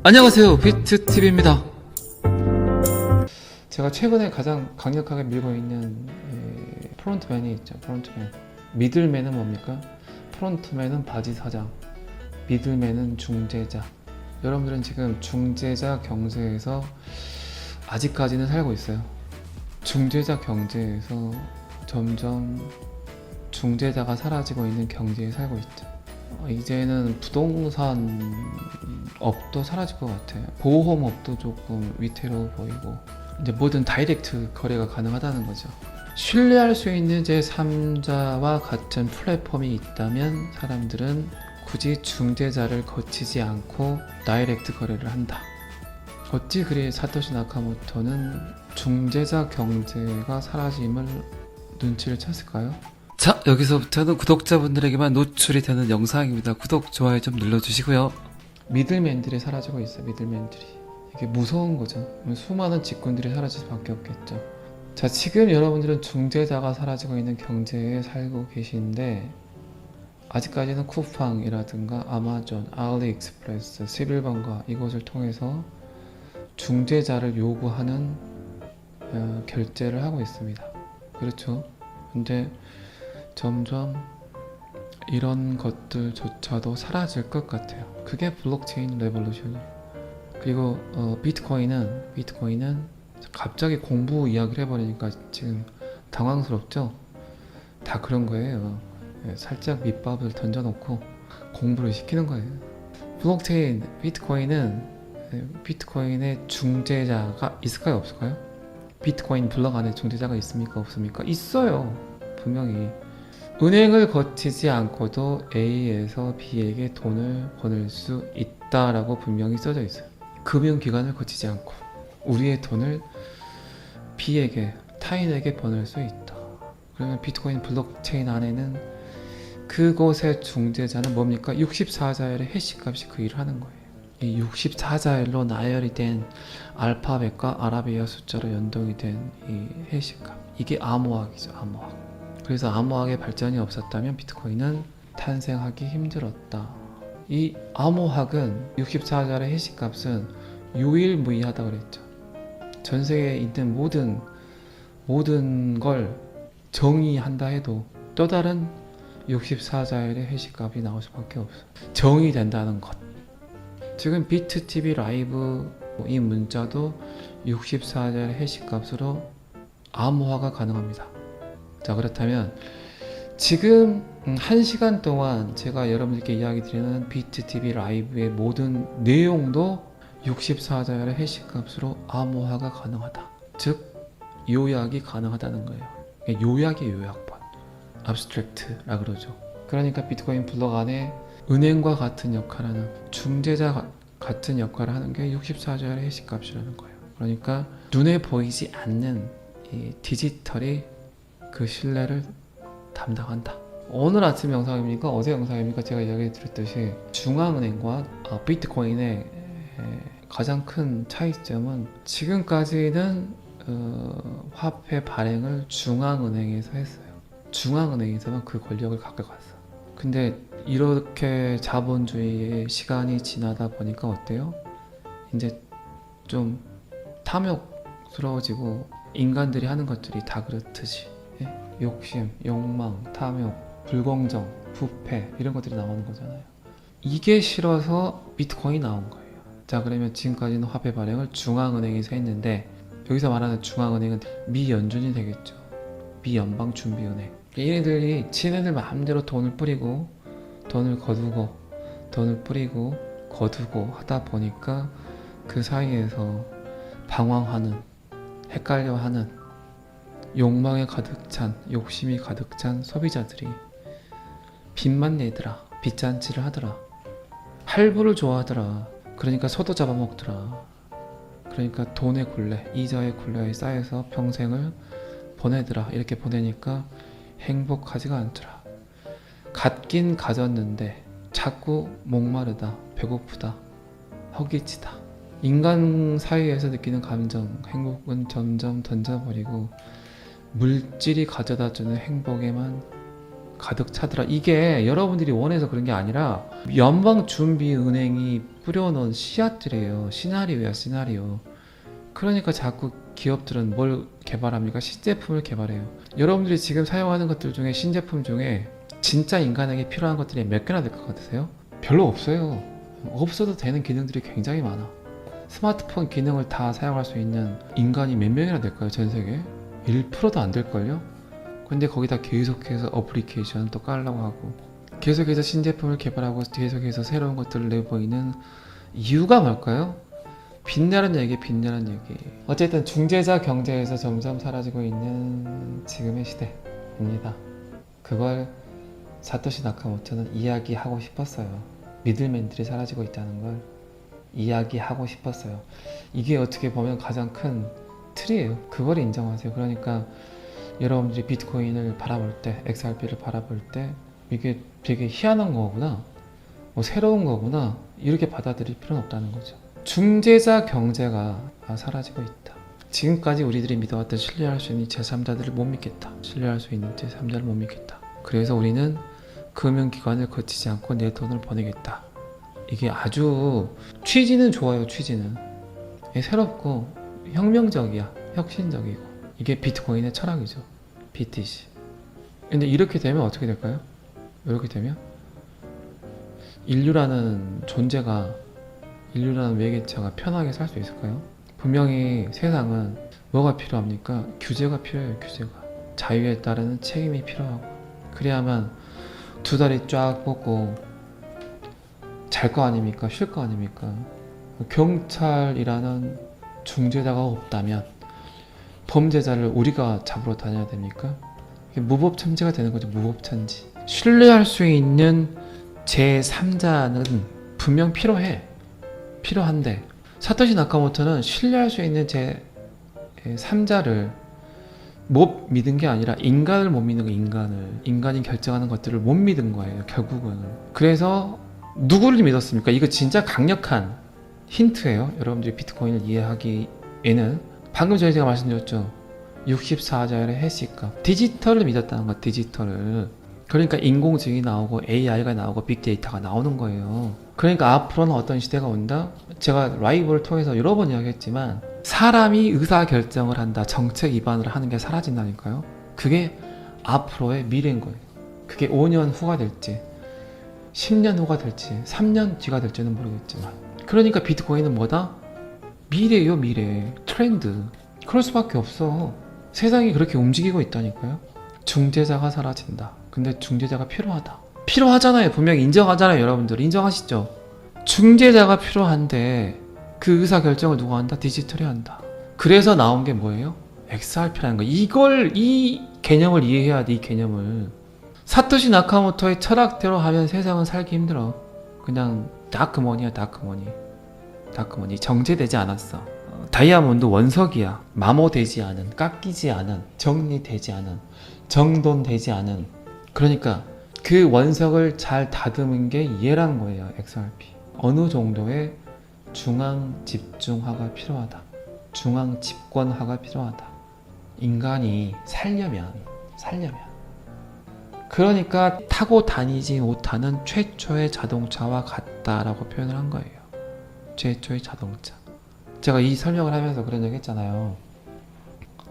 안녕하세요, 비트TV입니다. 제가 최근에 가장 강력하게 밀고 있는 프론트맨이 있죠. 프론트맨. 미들맨은 뭡니까? 프론트맨은 바지 사장, 미들맨은 중재자. 여러분들은 지금 중재자 경제에서 아직까지는 살고 있어요. 중재자 경제에서 점점 중재자가 사라지고 있는 경제에 살고 있죠. 이제는 부동산 업도 사라질 것 같아요. 보험업도 조금 위태로워 보이고, 이제 모든 다이렉트 거래가 가능하다는 거죠. 신뢰할 수 있는 제3자와 같은 플랫폼이 있다면 사람들은 굳이 중재자를 거치지 않고 다이렉트 거래를 한다. 어찌 그리 사토시 나카모토는 중재자 경제가 사라짐을 눈치를 챘을까요? 자, 여기서부터는 구독자분들에게만 노출이 되는 영상입니다. 구독, 좋아요 좀 눌러주시고요. 미들맨들이 사라지고 있어요. 미들맨들이. 이게 무서운 거죠. 수많은 직군들이 사라질 수밖에 없겠죠. 자, 지금 여러분들은 중재자가 사라지고 있는 경제에 살고 계신데, 아직까지는 쿠팡이라든가 아마존, 알리익스프레스, 11번가 이곳을 통해서 중재자를 요구하는 결제를 하고 있습니다. 그렇죠. 근데 점점 이런 것들조차도 사라질 것 같아요. 그게 블록체인 레볼루션이에요. 그리고 비트코인은 갑자기 공부 이야기를 해버리니까 지금 당황스럽죠? 다 그런 거예요. 살짝 밑밥을 던져놓고 공부를 시키는 거예요. 블록체인, 비트코인의 중재자가 있을까요? 없을까요? 비트코인 블록 안에 중재자가 있습니까? 없습니까? 있어요. 분명히. 은행을 거치지 않고도 A에서 B에게 돈을 보낼 수 있다라고 분명히 써져 있어요. 금융기관을 거치지 않고 우리의 돈을 B에게, 타인에게 보낼 수 있다. 그러면 비트코인 블록체인 안에는 그곳의 중재자는 뭡니까? 64자열의 해시값이 그 일을 하는 거예요. 이 64자열로 나열이 된 알파벳과 아라비아 숫자로 연동이 된 이 해시값, 이게 암호학이죠. 암호학. 그래서 암호학의 발전이 없었다면 비트코인은 탄생하기 힘들었다. 이 암호학은 64자열의 해시값은 유일무이하다 그랬죠. 전 세계에 있는 모든 걸 정의한다 해도 또 다른 64자열의 해시값이 나올 수밖에 없어. 정의된다는 것. 지금 비트TV 라이브 이 문자도 64자열의 해시값으로 암호화가 가능합니다. 자, 그렇다면 지금 1시간 동안 제가 여러분들께 이야기 드리는 비트TV 라이브의 모든 내용도 64자열의 해시값으로 암호화가 가능하다. 즉 요약이 가능하다는 거예요. 요약의 요약본, abstract라 그러죠. 그러니까 비트코인 블록 안에 은행과 같은 역할을 하는, 중재자 같은 역할을 하는 게 64자열의 해시값이라는 거예요. 그러니까 눈에 보이지 않는 이 디지털이 그 신뢰를 담당한다. 오늘 아침 영상입니까? 어제 영상입니까? 제가 이야기 드렸듯이 중앙은행과 비트코인의 가장 큰 차이점은 지금까지는 화폐 발행을 중앙은행에서 했어요. 중앙은행에서만 그 권력을 갖고 갔어. 근데 이렇게 자본주의의 시간이 지나다 보니까 어때요? 이제 좀 탐욕스러워지고 인간들이 하는 것들이 다 그렇듯이 욕심, 욕망, 탐욕, 불공정, 부패 이런 것들이 나오는 거잖아요. 이게 싫어서 비트코인이 나온 거예요. 자, 그러면 지금까지는 화폐 발행을 중앙은행에서 했는데 여기서 말하는 중앙은행은 미연준이 되겠죠. 미연방준비은행. 얘네들이 지네들 마음대로 돈을 뿌리고 돈을 거두고 돈을 뿌리고 거두고 하다 보니까 그 사이에서 방황하는, 헷갈려하는, 욕망에 가득 찬, 욕심이 가득 찬 소비자들이 빚만 내더라, 빚잔치를 하더라, 할부를 좋아하더라. 그러니까 소도 잡아먹더라. 그러니까 돈의 굴레, 이자의 굴레에 쌓여서 평생을 보내더라. 이렇게 보내니까 행복하지가 않더라. 갖긴 가졌는데 자꾸 목마르다, 배고프다, 허기지다. 인간 사이에서 느끼는 감정, 행복은 점점 던져버리고 물질이 가져다주는 행복에만 가득 차더라. 이게 여러분들이 원해서 그런 게 아니라 연방준비은행이 뿌려놓은 씨앗들이에요. 시나리오야, 시나리오. 그러니까 자꾸 기업들은 뭘 개발합니까? 신제품을 개발해요. 여러분들이 지금 사용하는 것들 중에 신제품 중에 진짜 인간에게 필요한 것들이 몇 개나 될 것 같으세요? 별로 없어요. 없어도 되는 기능들이 굉장히 많아. 스마트폰 기능을 다 사용할 수 있는 인간이 몇 명이나 될까요? 전 세계에? 1%도 안 될걸요? 근데 거기다 계속해서 어플리케이션 또 깔라고 하고 계속해서 신제품을 개발하고 계속해서 새로운 것들을 내보이는 이유가 뭘까요? 빛나는 얘기, 빛나는 얘기. 어쨌든 중재자 경제에서 점점 사라지고 있는 지금의 시대입니다. 그걸 사토시 나카모토는 이야기하고 싶었어요. 미들맨들이 사라지고 있다는 걸 이야기하고 싶었어요. 이게 어떻게 보면 가장 큰 틀이에요. 그걸 인정하세요. 그러니까 여러분들이 비트코인을 바라볼 때, XRP를 바라볼 때 이게 되게 희한한 거구나, 뭐 새로운 거구나, 이렇게 받아들일 필요는 없다는 거죠. 중재자 경제가 사라지고 있다. 지금까지 우리들이 믿어왔던 신뢰할 수 있는 제3자들을 못 믿겠다. 신뢰할 수 있는 제3자를 못 믿겠다. 그래서 우리는 금융기관을 거치지 않고 내 돈을 보내겠다. 이게 아주 취지는 좋아요. 취지는 새롭고 혁명적이야. 혁신적이고 이게 비트코인의 철학이죠. BTC. 근데 이렇게 되면 어떻게 될까요? 이렇게 되면 인류라는 존재가, 인류라는 외계체가 편하게 살 수 있을까요? 분명히 세상은 뭐가 필요합니까? 규제가 필요해요. 규제가. 자유에 따르는 책임이 필요하고, 그래야만 두 다리 쫙 뻗고 잘 거 아닙니까? 쉴 거 아닙니까? 경찰이라는 중재자가 없다면 범죄자를 우리가 잡으러 다녀야 됩니까? 무법천지가 되는 거죠. 무법천지. 신뢰할 수 있는 제3자는 분명 필요해. 필요한데 사토시 나카모토는 신뢰할 수 있는 제3자를 못 믿은 게 아니라 인간을 못 믿는 거예요. 인간이 결정하는 것들을 못 믿은 거예요. 결국은. 그래서 누구를 믿었습니까? 이거 진짜 강력한 힌트예요. 여러분들이 비트코인을 이해하기에는 방금 제가 말씀드렸죠. 64자율의 해시값. 디지털을 믿었다는 거. 디지털을. 그러니까 인공지능이 나오고 AI가 나오고 빅데이터가 나오는 거예요. 그러니까 앞으로는 어떤 시대가 온다? 제가 라이브를 통해서 여러 번 이야기했지만 사람이 의사결정을 한다. 정책 위반을 하는 게 사라진다니까요. 그게 앞으로의 미래인 거예요. 그게 5년 후가 될지 10년 후가 될지 3년 뒤가 될지는 모르겠지만, 그러니까 비트코인은 뭐다? 미래예요. 미래. 트렌드. 그럴 수밖에 없어. 세상이 그렇게 움직이고 있다니까요. 중재자가 사라진다. 근데 중재자가 필요하다. 필요하잖아요. 분명히 인정하잖아요. 여러분들 인정하시죠? 중재자가 필요한데 그 의사결정을 누가 한다? 디지털이 한다. 그래서 나온 게 뭐예요? XRP라는 거. 이 개념을 이해해야 돼. 이 개념을. 사토시 나카모토의 철학대로 하면 세상은 살기 힘들어. 그냥 다크머니야. 다크머니. 정제되지 않았어. 다이아몬드 원석이야. 마모되지 않은, 깎이지 않은, 정리되지 않은, 정돈되지 않은. 그러니까 그 원석을 잘 다듬은 게 얘란 거예요. XRP. 어느 정도의 중앙 집중화가 필요하다. 중앙 집권화가 필요하다. 인간이 살려면. 그러니까 타고 다니지 못하는 최초의 자동차와 같다라고 표현을 한 거예요. 최초의 자동차. 제가 이 설명을 하면서 그런 얘기 했잖아요.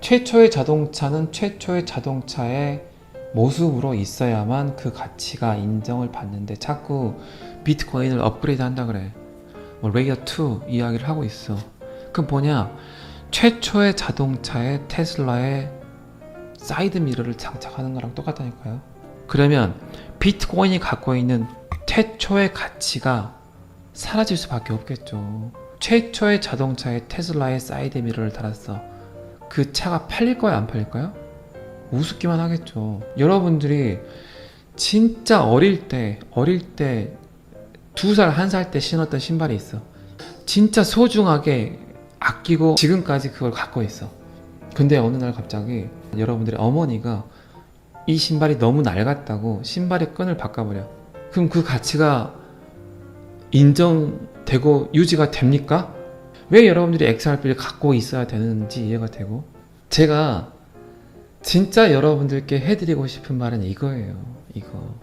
최초의 자동차는 최초의 자동차의 모습으로 있어야만 그 가치가 인정을 받는데 자꾸 비트코인을 업그레이드 한다 그래. 뭐 레이어 2 이야기를 하고 있어. 그럼 뭐냐? 최초의 자동차에 테슬라의 사이드 미러를 장착하는 거랑 똑같다니까요. 그러면 비트코인이 갖고 있는 최초의 가치가 사라질 수밖에 없겠죠. 최초의 자동차에 테슬라의 사이드 미러를 달았어. 그 차가 팔릴 거야, 안 팔릴까요? 우습기만 하겠죠. 여러분들이 진짜 어릴 때 2살, 1살 때 신었던 신발이 있어. 진짜 소중하게 아끼고 지금까지 그걸 갖고 있어. 근데 어느 날 갑자기 여러분들의 어머니가 이 신발이 너무 낡았다고 신발의 끈을 바꿔버려. 그럼 그 가치가 인정되고 유지가 됩니까? 왜 여러분들이 XRP를 갖고 있어야 되는지 이해가 되고, 제가 진짜 여러분들께 해드리고 싶은 말은 이거예요. 이거.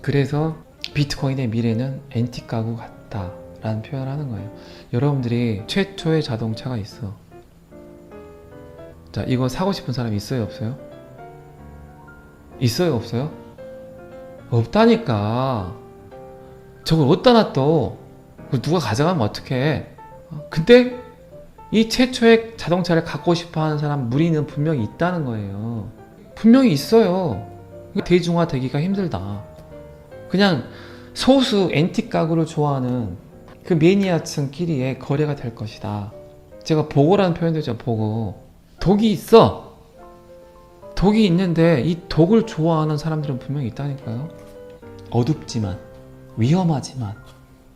그래서 비트코인의 미래는 앤틱 가구 같다 라는 표현을 하는 거예요. 여러분들이 최초의 자동차가 있어. 자, 이거 사고 싶은 사람 있어요, 없어요? 있어요, 없어요? 없다니까. 저걸 어디다 놔둬? 누가 가져가면 어떡해? 근데 이 최초의 자동차를 갖고 싶어 하는 사람 무리는 분명히 있다는 거예요. 분명히 있어요. 대중화 되기가 힘들다. 그냥 소수 앤틱 가구를 좋아하는 그 매니아층끼리의 거래가 될 것이다. 제가 보고라는 표현도 있죠. 보고. 독이 있어. 독이 있는데 이 독을 좋아하는 사람들은 분명히 있다니까요. 어둡지만 위험하지만.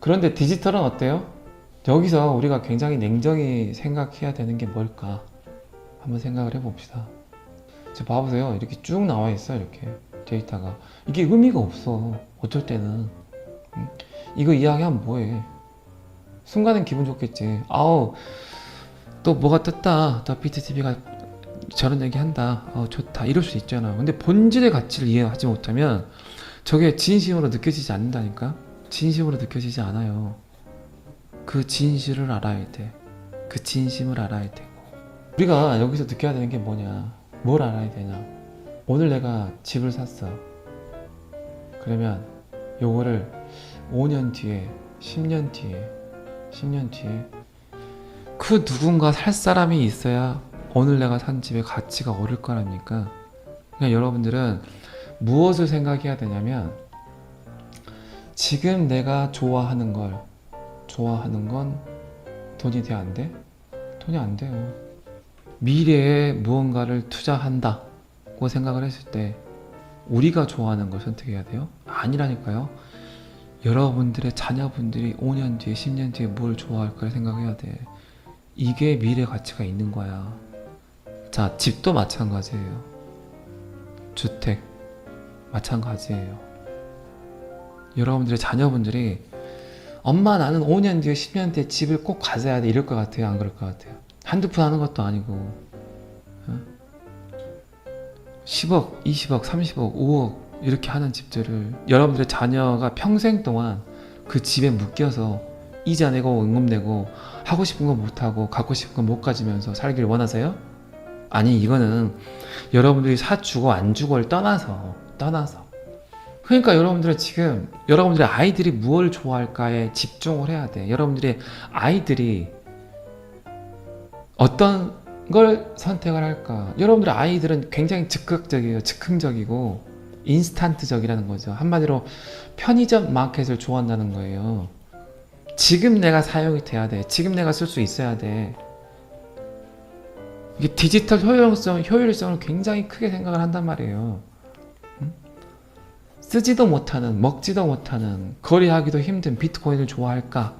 그런데 디지털은 어때요? 여기서 우리가 굉장히 냉정히 생각해야 되는 게 뭘까? 한번 생각을 해봅시다. 저 봐보세요. 이렇게 쭉 나와 있어. 이렇게 데이터가. 이게 의미가 없어. 어쩔 때는. 이거 이야기하면 뭐해? 순간은 기분 좋겠지. 아우, 또 뭐가 떴다. 또 BTTV가 저런 얘기 한다. 좋다. 이럴 수 있잖아. 근데 본질의 가치를 이해하지 못하면 저게 진심으로 느껴지지 않는다니까? 진심으로 느껴지지 않아요. 그 진실을 알아야 돼. 그 진심을 알아야 되고. 우리가 여기서 느껴야 되는 게 뭐냐? 뭘 알아야 되냐? 오늘 내가 집을 샀어. 그러면 요거를 5년 뒤에, 10년 뒤에, 10년 뒤에 그 누군가 살 사람이 있어야 오늘 내가 산 집의 가치가 오를 거랍니까? 그냥 여러분들은 무엇을 생각해야 되냐면 지금 내가 좋아하는 건 돈이 돼? 안 돼? 돈이 안 돼요. 미래에 무언가를 투자한다고 생각을 했을 때 우리가 좋아하는 걸 선택해야 돼요? 아니라니까요. 여러분들의 자녀분들이 5년 뒤에 10년 뒤에 뭘 좋아할까 생각해야 돼. 이게 미래 가치가 있는 거야. 자, 집도 마찬가지예요. 주택 마찬가지예요. 여러분들의 자녀분들이 엄마 나는 5년 뒤에 10년 뒤에 집을 꼭 가져야 돼 이럴 것 같아요? 안 그럴 것 같아요? 한두 푼 하는 것도 아니고 10억, 20억, 30억, 5억 이렇게 하는 집들을 여러분들의 자녀가 평생 동안 그 집에 묶여서 이자 내고 응급 내고 하고 싶은 거 못하고 갖고 싶은 거 못 가지면서 살기를 원하세요? 아니, 이거는 여러분들이 사주고 안 주고를 떠나서 그러니까 여러분들은 지금 여러분들의 아이들이 무엇을 좋아할까에 집중을 해야 돼. 여러분들의 아이들이 어떤 걸 선택을 할까? 여러분들의 아이들은 굉장히 즉각적이에요. 즉흥적이고 인스턴트적이라는 거죠. 한마디로 편의점 마켓을 좋아한다는 거예요. 지금 내가 사용이 돼야 돼. 지금 내가 쓸 수 있어야 돼. 이게 디지털 효율성을 굉장히 크게 생각을 한단 말이에요. 쓰지도 못하는, 먹지도 못하는, 거래하기도 힘든 비트코인을 좋아할까?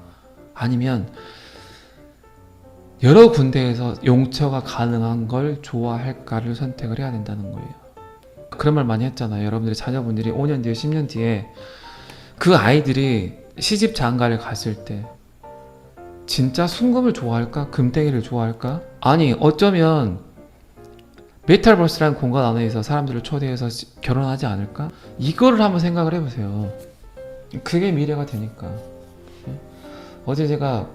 아니면 여러 군데에서 용처가 가능한 걸 좋아할까를 선택을 해야 된다는 거예요. 그런 말 많이 했잖아요. 여러분들의 자녀분들이 5년 뒤에 10년 뒤에 그 아이들이 시집 장가를 갔을 때 진짜 순금을 좋아할까? 금덩이를 좋아할까? 아니, 어쩌면 메탈버스라는 공간 안에서 사람들을 초대해서 결혼하지 않을까? 이거를 한번 생각을 해보세요. 그게 미래가 되니까. 어제 제가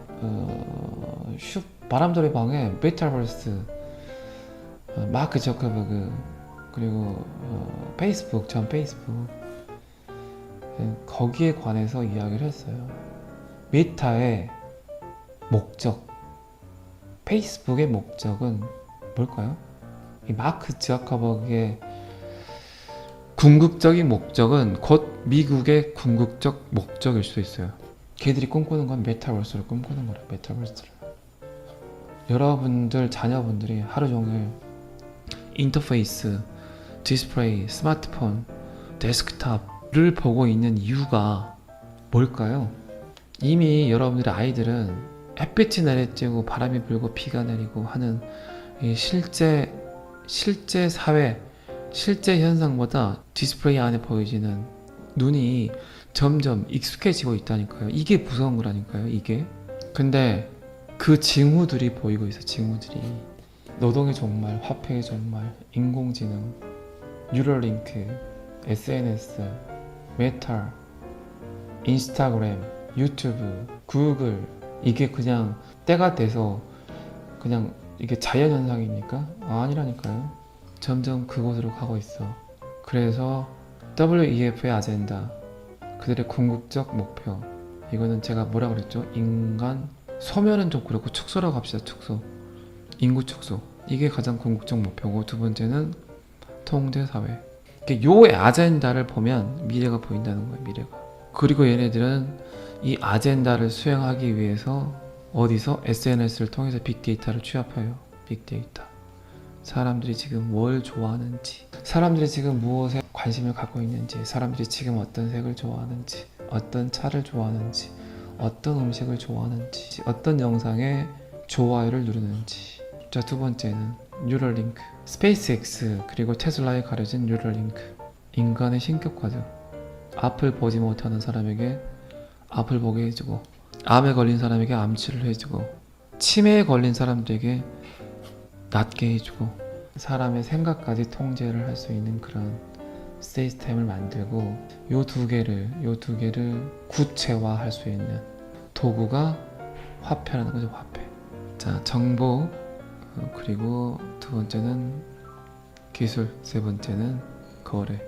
바람돌이 방에 메탈버스 마크 저커버그 그리고 페이스북 거기에 관해서 이야기를 했어요. 메타의 목적, 페이스북의 목적은 뭘까요? 이 마크 zuckerberg의 궁극적인 목적은 곧 미국의 궁극적 목적일 수도 있어요. 걔들이 꿈꾸는 건 메타버스를 꿈꾸는 거라. 메타버스를. 여러분들 자녀분들이 하루 종일 인터페이스, 디스플레이, 스마트폰, 데스크탑을 보고 있는 이유가 뭘까요? 이미 여러분들의 아이들은 햇빛이 내리쬐고 바람이 불고 비가 내리고 하는 이 실제 사회, 실제 현상보다 디스플레이 안에 보여지는 눈이 점점 익숙해지고 있다니까요. 이게 무서운 거라니까요. 이게. 근데 그 징후들이 보이고 있어. 징후들이. 노동의 종말, 화폐의 종말, 인공지능, 뉴럴링크, SNS, 메타, 인스타그램, 유튜브, 구글 이게 그냥 때가 돼서 그냥 이게 자연현상입니까? 아니라니까요. 점점 그곳으로 가고 있어. 그래서 WEF의 아젠다, 그들의 궁극적 목표, 이거는 제가 뭐라 그랬죠? 인간 소멸은 좀 그렇고 축소라고 합시다. 축소, 인구 축소, 이게 가장 궁극적 목표고, 두 번째는 통제사회. 요 아젠다를 보면 미래가 보인다는 거예요. 미래가. 그리고 얘네들은 이 아젠다를 수행하기 위해서 어디서? SNS를 통해서 빅데이터를 취합해요. 빅데이터. 사람들이 지금 뭘 좋아하는지, 사람들이 지금 무엇에 관심을 갖고 있는지, 사람들이 지금 어떤 색을 좋아하는지, 어떤 차를 좋아하는지, 어떤 음식을 좋아하는지, 어떤 영상에 좋아요를 누르는지. 자, 두 번째는 뉴럴링크. 스페이스X 그리고 테슬라에 가려진 뉴럴링크. 인간의 신격화죠. 앞을 보지 못하는 사람에게 앞을 보게 해주고, 암에 걸린 사람에게 암치를 해주고, 치매에 걸린 사람들에게 낫게 해주고, 사람의 생각까지 통제를 할 수 있는 그런 시스템을 만들고, 요 두 개를 구체화할 수 있는 도구가 화폐라는 거죠. 화폐. 자, 정보, 그리고 두 번째는 기술, 세 번째는 거래,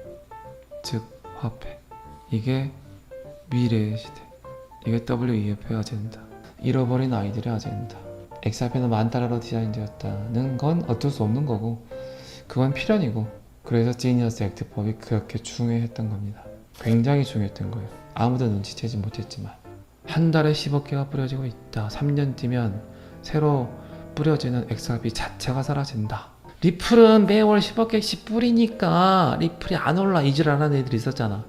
즉 화폐. 이게 미래의 시대. 이게 WEF의 아젠다. 잃어버린 아이들의 아젠다. XRP는 10,000달러로 디자인되었다는 건 어쩔 수 없는 거고, 그건 필연이고, 그래서 지니어스 액트법이 그렇게 중요했던 겁니다. 굉장히 중요했던 거예요. 아무도 눈치채지 못했지만. 한 달에 10억 개가 뿌려지고 있다. 3년 뒤면 새로 뿌려지는 XRP 자체가 사라진다. 리플은 매월 10억 개씩 뿌리니까 리플이 안 올라, 이질하는 애들이 있었잖아.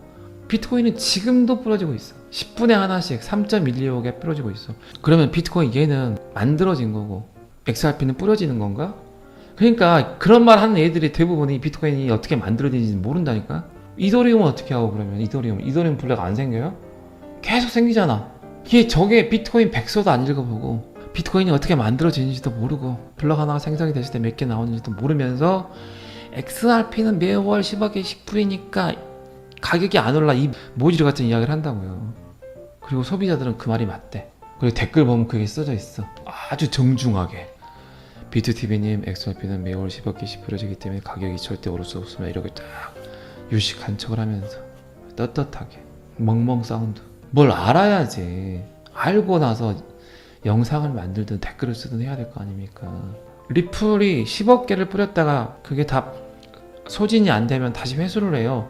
비트코인은 지금도 뿌려지고 있어. 10분에 하나씩 3.12억에 뿌려지고 있어. 그러면 비트코인 얘는 만들어진 거고 XRP는 뿌려지는 건가? 그러니까 그런 말 하는 애들이 대부분이 비트코인이 어떻게 만들어지는지 모른다니까. 이더리움은 어떻게 하고, 그러면 이더리움 블랙 안 생겨요? 계속 생기잖아. 저게 비트코인 백서도 안 읽어보고 비트코인이 어떻게 만들어지는지도 모르고 블럭 하나가 생성이 됐을 때 몇 개 나오는지도 모르면서 XRP는 매월 10억 개씩 뿌리니까 가격이 안 올라, 이 모지리 같은 이야기를 한다고요. 그리고 소비자들은 그 말이 맞대. 그리고 댓글 보면 그게 써져 있어. 아주 정중하게. 비트TV님, XRP는 매월 10억 개씩 뿌려지기 때문에 가격이 절대 오를 수 없으면, 이렇게 딱 유식한 척을 하면서 떳떳하게 멍멍 사운드. 뭘 알아야지. 알고 나서 영상을 만들든 댓글을 쓰든 해야 될 거 아닙니까. 리플이 10억 개를 뿌렸다가 그게 다 소진이 안 되면 다시 회수를 해요.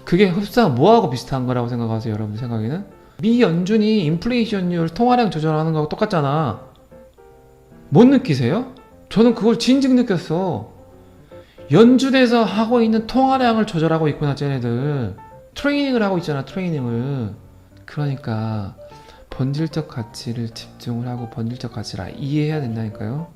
그게 흡사 뭐하고 비슷한 거라고 생각하세요, 여러분 생각에는? 미 연준이 인플레이션율 통화량 조절하는 거하고 똑같잖아. 못 느끼세요? 저는 그걸 진즉 느꼈어. 연준에서 하고 있는 통화량을 조절하고 있구나, 쟤네들. 트레이닝을 하고 있잖아, 트레이닝을. 그러니까 본질적 가치를 집중을 하고 본질적 가치를 이해해야 된다니까요.